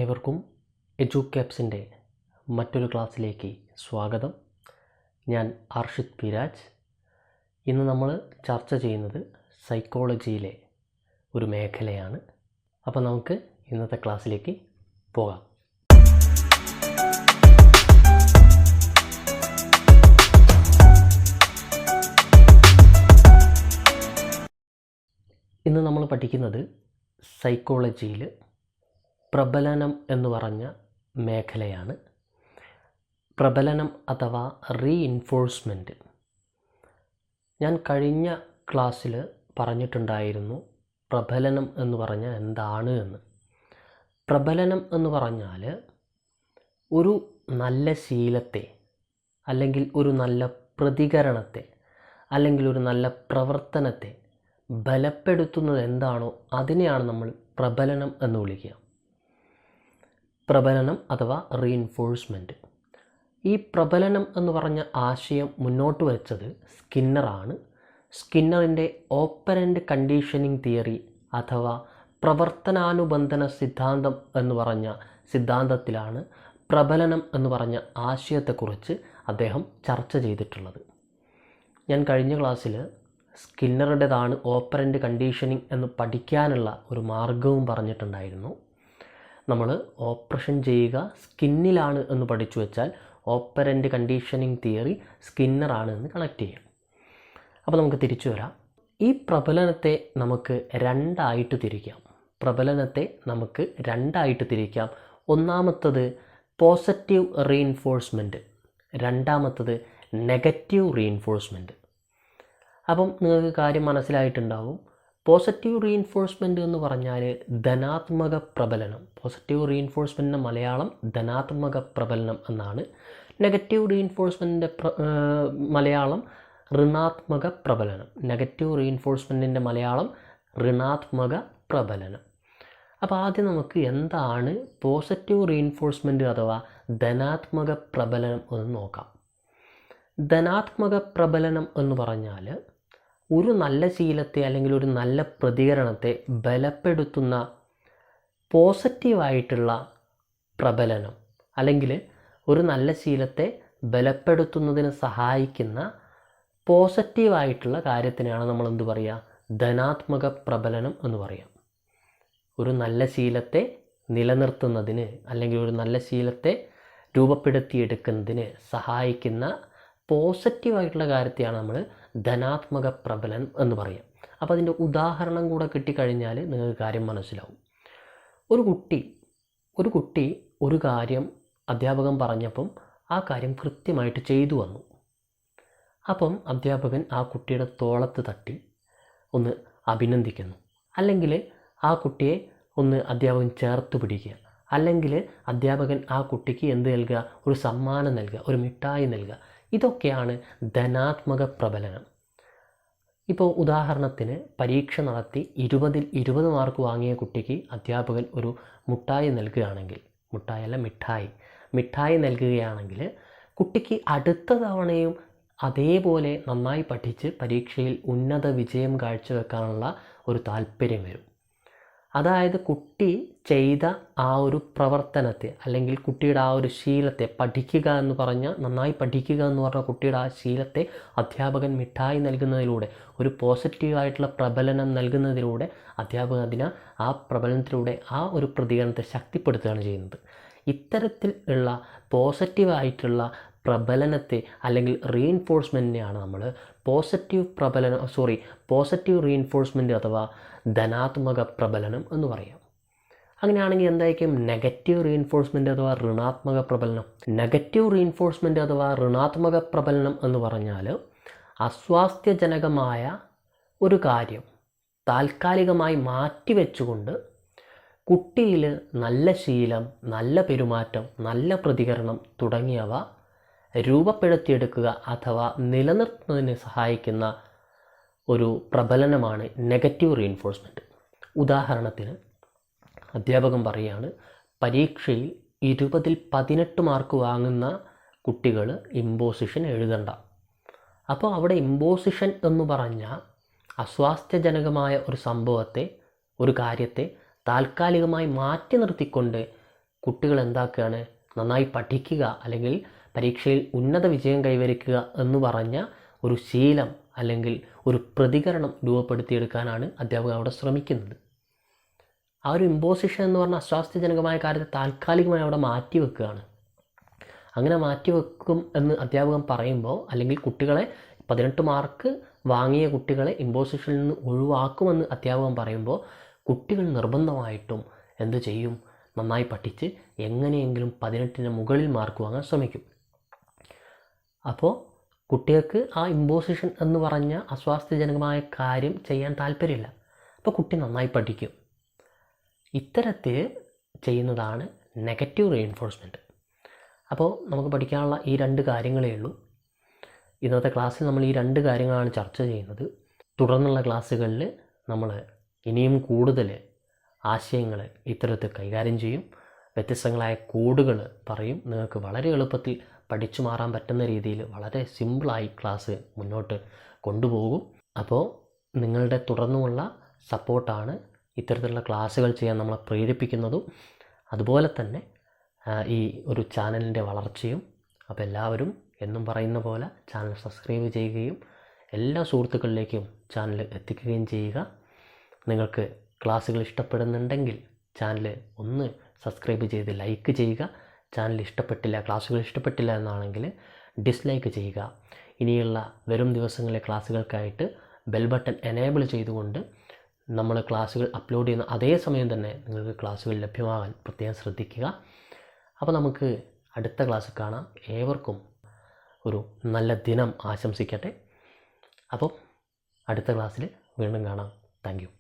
ഏവർക്കും എഡ്യൂക്യാപ്സിൻ്റെ മറ്റൊരു ക്ലാസ്സിലേക്ക് സ്വാഗതം. ഞാൻ അർഷിത് പി രാജ്. ഇന്ന് നമ്മൾ ചർച്ച ചെയ്യുന്നത് സൈക്കോളജിയിലെ ഒരു മേഖലയാണ്. അപ്പോൾ നമുക്ക് ഇന്നത്തെ ക്ലാസ്സിലേക്ക് പോകാം. ഇന്ന് നമ്മൾ പഠിക്കുന്നത് സൈക്കോളജിയിൽ പ്രബലനം എന്ന് പറഞ്ഞ മേഖലയാണ്. പ്രബലനം അഥവാ റീഇൻഫോഴ്സ്മെൻറ്റ്. ഞാൻ കഴിഞ്ഞ ക്ലാസ്സിൽ പറഞ്ഞിട്ടുണ്ടായിരുന്നു പ്രബലനം എന്ന് പറഞ്ഞാൽ എന്താണ് എന്ന്. പ്രബലനം എന്ന് പറഞ്ഞാൽ ഒരു നല്ല ശീലത്തെ അല്ലെങ്കിൽ ഒരു നല്ല പ്രതികരണത്തെ അല്ലെങ്കിൽ ഒരു നല്ല പ്രവർത്തനത്തെ ബലപ്പെടുത്തുന്നത് എന്താണോ അതിനെയാണ് നമ്മൾ പ്രബലനം എന്ന് വിളിക്കുക. പ്രബലനം അഥവാ റീഇൻഫോഴ്സ്മെൻറ്റ്. ഈ പ്രബലനം എന്ന് പറഞ്ഞ ആശയം മുന്നോട്ട് വെച്ചത് സ്കിന്നറാണ്. സ്കിന്നറിൻ്റെ ഓപ്പറൻ്റ് കണ്ടീഷനിങ് തിയറി അഥവാ പ്രവർത്തനാനുബന്ധന സിദ്ധാന്തം എന്ന് പറഞ്ഞ സിദ്ധാന്തത്തിലാണ് പ്രബലനം എന്ന് പറഞ്ഞ ആശയത്തെക്കുറിച്ച് അദ്ദേഹം ചർച്ച ചെയ്തിട്ടുള്ളത്. ഞാൻ കഴിഞ്ഞ ക്ലാസ്സിൽ സ്കിന്നറുടേതാണ് ഓപ്പറൻ്റ് കണ്ടീഷനിങ് എന്ന് പഠിക്കാനുള്ള ഒരു മാർഗവും പറഞ്ഞിട്ടുണ്ടായിരുന്നു. നമ്മൾ ഓപ്പറേഷൻ ചെയ്യുക സ്കിന്നിലാണ് എന്ന് പഠിച്ചു വെച്ചാൽ ഓപ്പറൻ്റ് കണ്ടീഷനിങ് തിയറി സ്കിന്നറാണ് എന്ന് കണക്ട് ചെയ്യാം. അപ്പോൾ നമുക്ക് തിരിച്ചു വരാം. ഈ പ്രബലനത്തെ നമുക്ക് രണ്ടായിട്ട് തിരിക്കാം. ഒന്നാമത്തത് പോസിറ്റീവ് റീഇൻഫോഴ്സ്മെൻറ്റ്, രണ്ടാമത്തത് നെഗറ്റീവ് റീഇൻഫോഴ്സ്മെൻറ്റ്. അപ്പം നിങ്ങൾക്ക് കാര്യം മനസ്സിലായിട്ടുണ്ടാവും. പോസിറ്റീവ് റീഇൻഫോഴ്സ്മെൻറ്റ് എന്ന് പറഞ്ഞാൽ ധനാത്മക പ്രബലനം. പോസിറ്റീവ് റീഇൻഫോഴ്സ്മെൻറ്റിൻ്റെ മലയാളം ധനാത്മക പ്രബലനം എന്നാണ്. നെഗറ്റീവ് റീഇൻഫോഴ്സ്മെൻറ്റിൻ്റെ മലയാളം ഋണാത്മക പ്രബലനം. നെഗറ്റീവ് റീഇൻഫോഴ്സ്മെൻറ്റിൻ്റെ മലയാളം ഋണാത്മക പ്രബലനം. അപ്പോൾ ആദ്യം നമുക്ക് എന്താണ് പോസിറ്റീവ് റീഇൻഫോഴ്സ്മെൻറ്റ് അഥവാ ധനാത്മക പ്രബലനം എന്ന് നോക്കാം. ധനാത്മക പ്രബലനം എന്ന് പറഞ്ഞാൽ ഒരു നല്ല ശീലത്തെ അല്ലെങ്കിൽ ഒരു നല്ല പ്രതികരണത്തെ ബലപ്പെടുത്തുന്ന പോസിറ്റീവായിട്ടുള്ള പ്രബലനം, അല്ലെങ്കിൽ ഒരു നല്ല ശീലത്തെ ബലപ്പെടുത്തുന്നതിന് സഹായിക്കുന്ന പോസിറ്റീവായിട്ടുള്ള കാര്യത്തിനാണ് നമ്മൾ എന്ത് പറയുക? ധനാത്മക പ്രബലനം എന്ന് പറയാം. ഒരു നല്ല ശീലത്തെ നിലനിർത്തുന്നതിന് അല്ലെങ്കിൽ ഒരു നല്ല ശീലത്തെ രൂപപ്പെടുത്തിയെടുക്കുന്നതിന് സഹായിക്കുന്ന പോസിറ്റീവായിട്ടുള്ള കാര്യത്തെയാണ് നമ്മൾ ധനാത്മക പ്രബലനം എന്ന് പറയാം. അപ്പോൾ അതിൻ്റെ ഉദാഹരണം കൂടെ കിട്ടിക്കഴിഞ്ഞാൽ നിങ്ങൾക്ക് കാര്യം മനസ്സിലാവും. ഒരു കുട്ടി ഒരു കാര്യം അധ്യാപകൻ പറഞ്ഞപ്പം ആ കാര്യം കൃത്യമായിട്ട് ചെയ്തു വന്നു. അപ്പം അധ്യാപകൻ ആ കുട്ടിയുടെ തോളത്ത് തട്ടി ഒന്ന് അഭിനന്ദിക്കുന്നു. അല്ലെങ്കിൽ ആ കുട്ടിയെ ഒന്ന് അധ്യാപകൻ ചേർത്ത് പിടിക്കുക. അല്ലെങ്കിൽ അധ്യാപകൻ ആ കുട്ടിക്ക് എന്ത് നൽകുക? ഒരു സമ്മാനം നൽകുക, ഒരു മിഠായി നൽകുക. ഇതൊക്കെയാണ് ധനാത്മക പ്രബലനം. ഇപ്പോൾ ഉദാഹരണത്തിന് പരീക്ഷ നടത്തി 20ൽ 20 മാർക്ക് വാങ്ങിയ കുട്ടിക്ക് അധ്യാപകൻ ഒരു മിഠായി നൽകുകയാണെങ്കിൽ, മിഠായി നൽകുകയാണെങ്കിൽ കുട്ടിക്ക് അടുത്ത തവണയും അതേപോലെ നന്നായി പഠിച്ച് പരീക്ഷയിൽ ഉന്നത വിജയം കാഴ്ചവെക്കാനുള്ള ഒരു താല്പര്യം വരും. അതായത് കുട്ടി ചെയ്ത ആ ഒരു പ്രവർത്തനത്തെ അല്ലെങ്കിൽ കുട്ടിയുടെ ആ ഒരു ശീലത്തെ, നന്നായി പഠിക്കുക എന്ന് പറഞ്ഞ കുട്ടിയുടെ ആ ശീലത്തെ അധ്യാപകൻ മിഠായി നൽകുന്നതിലൂടെ, ഒരു പോസിറ്റീവായിട്ടുള്ള പ്രബലനം നൽകുന്നതിലൂടെ അധ്യാപകൻ ആ പ്രബലനത്തിലൂടെ ആ ഒരു പ്രതികരണത്തെ ശക്തിപ്പെടുത്തുകയാണ് ചെയ്യുന്നത്. ഇത്തരത്തിൽ ഉള്ള പോസിറ്റീവായിട്ടുള്ള പ്രബലനത്തെ അല്ലെങ്കിൽ റീഇൻഫോഴ്സ്മെൻറ്റിനെയാണ് നമ്മൾ പോസിറ്റീവ് റീഇൻഫോഴ്സ്മെൻറ്റ് അഥവാ ധനാത്മക പ്രബലനം എന്ന് പറയാം. അങ്ങനെയാണെങ്കിൽ എന്തായിരിക്കും നെഗറ്റീവ് റീഇൻഫോഴ്സ്മെൻറ്റ് അഥവാ ഋണാത്മക പ്രബലനം? നെഗറ്റീവ് റീഇൻഫോഴ്സ്മെൻറ്റ് അഥവാ ഋണാത്മക പ്രബലനം എന്ന് പറഞ്ഞാൽ അസ്വാസ്ഥ്യജനകമായ ഒരു കാര്യം താൽക്കാലികമായി മാറ്റിവെച്ചുകൊണ്ട് കുട്ടിയിൽ നല്ല ശീലം, നല്ല പെരുമാറ്റം, നല്ല പ്രതികരണം തുടങ്ങിയവ രൂപപ്പെടുത്തിയെടുക്കുക അഥവാ നിലനിർത്തുന്നതിന് സഹായിക്കുന്ന ഒരു പ്രബലനമാണ് നെഗറ്റീവ് റീഇൻഫോഴ്സ്മെൻറ്റ്. ഉദാഹരണത്തിന് അധ്യാപകൻ പറയുകയാണ്, പരീക്ഷയിൽ 20ൽ 18 മാർക്ക് വാങ്ങുന്ന കുട്ടികൾ ഇമ്പോസിഷൻ എഴുതണ്ട. അപ്പോൾ അവിടെ ഇമ്പോസിഷൻ എന്ന് പറഞ്ഞാൽ അസ്വാസ്ഥ്യജനകമായ ഒരു സംഭവത്തെ, ഒരു കാര്യത്തെ താൽക്കാലികമായി മാറ്റി നിർത്തിക്കൊണ്ട് കുട്ടികൾ എന്താക്കുകയാണ്, നന്നായി പഠിക്കുക അല്ലെങ്കിൽ പരീക്ഷയിൽ ഉന്നത വിജയം കൈവരിക്കുക എന്ന് പറഞ്ഞ ഒരു ശീലം അല്ലെങ്കിൽ ഒരു പ്രതികരണം രൂപപ്പെടുത്തിയെടുക്കാനാണ് അധ്യാപകർ അവിടെ ശ്രമിക്കുന്നത്. ആ ഒരു ഇമ്പോസിഷൻ എന്ന് പറഞ്ഞ അസ്വാസ്ഥ്യജനകമായ കാര്യത്തെ താൽക്കാലികമായി അവിടെ മാറ്റിവെക്കുകയാണ്. അങ്ങനെ മാറ്റിവെക്കും എന്ന് അധ്യാപകൻ പറയുമ്പോൾ, അല്ലെങ്കിൽ കുട്ടികളെ 18 മാർക്ക് വാങ്ങിയ കുട്ടികളെ ഇമ്പോസിഷനിൽ നിന്ന് ഒഴിവാക്കുമെന്ന് അധ്യാപകൻ പറയുമ്പോൾ, കുട്ടികൾ നിർബന്ധമായിട്ടും എന്ത് ചെയ്യും, നന്നായി പഠിച്ച് എങ്ങനെയെങ്കിലും 18-ന് മുകളിൽ മാർക്ക് വാങ്ങാൻ ശ്രമിക്കും. അപ്പോൾ കുട്ടികൾക്ക് ആ ഇമ്പോസിഷൻ എന്ന് പറഞ്ഞ അസ്വാസ്ഥ്യജനകമായ കാര്യം ചെയ്യാൻ താല്പര്യമില്ല. അപ്പോൾ കുട്ടി നന്നായി പഠിക്കും. ഇത്തരത്തിൽ ചെയ്യുന്നതാണ് നെഗറ്റീവ് റീഇൻഫോഴ്സ്മെൻറ്റ്. അപ്പോൾ നമുക്ക് പഠിക്കാനുള്ള ഈ 2 കാര്യങ്ങളേ ഉള്ളൂ. ഇന്നത്തെ ക്ലാസ്സിൽ നമ്മൾ ഈ 2 കാര്യങ്ങളാണ് ചർച്ച ചെയ്യുന്നത്. തുടർന്നുള്ള ക്ലാസ്സുകളിൽ നമ്മൾ ഇനിയും കൂടുതൽ ആശയങ്ങൾ ഇത്തരത്തിൽ കൈകാര്യം ചെയ്യും. വ്യത്യസ്തങ്ങളായ കോഡുകൾ പറയും. നിങ്ങൾക്ക് വളരെ എളുപ്പത്തിൽ പഠിച്ചു മാറാൻ പറ്റുന്ന രീതിയിൽ വളരെ സിമ്പിളായി ക്ലാസ് മുന്നോട്ട് കൊണ്ടുപോകും. അപ്പോൾ നിങ്ങളുടെ തുടർന്നുമുള്ള സപ്പോർട്ടാണ് ഇത്തരത്തിലുള്ള ക്ലാസ്സുകൾ ചെയ്യാൻ നമ്മളെ പ്രേരിപ്പിക്കുന്നതും അതുപോലെ തന്നെ ഈ ഒരു ചാനലിൻ്റെ വളർച്ചയും. അപ്പോൾ എല്ലാവരും എന്നും പറയുന്ന പോലെ ചാനൽ സബ്സ്ക്രൈബ് ചെയ്യുകയും എല്ലാ സുഹൃത്തുക്കളിലേക്കും ചാനൽ എത്തിക്കുകയും ചെയ്യുക. നിങ്ങൾക്ക് ക്ലാസ്സുകൾ ഇഷ്ടപ്പെടുന്നുണ്ടെങ്കിൽ ചാനൽ ഒന്ന് സബ്സ്ക്രൈബ് ചെയ്ത് ലൈക്ക് ചെയ്യുക. ചാനൽ ഇഷ്ടപ്പെട്ടില്ല, ക്ലാസ്സുകൾ ഇഷ്ടപ്പെട്ടില്ല എന്നാണെങ്കിൽ ഡിസ്ലൈക്ക് ചെയ്യുക. ഇനിയുള്ള വരും ദിവസങ്ങളിലെ ക്ലാസ്സുകൾക്കായിട്ട് ബെൽ ബട്ടൺ എനേബിൾ ചെയ്തുകൊണ്ട് നമ്മൾ ക്ലാസ്സുകൾ അപ്ലോഡ് ചെയ്യുന്ന അതേ സമയം തന്നെ നിങ്ങൾക്ക് ക്ലാസ്സുകൾ ലഭ്യമാകാൻ പ്രത്യേകം ശ്രദ്ധിക്കുക. അപ്പോൾ നമുക്ക് അടുത്ത ക്ലാസ്സിൽ കാണാം. ഏവർക്കും ഒരു നല്ല ദിനം ആശംസിക്കട്ടെ. അപ്പം അടുത്ത ക്ലാസ്സിൽ വീണ്ടും കാണാം. Thank you.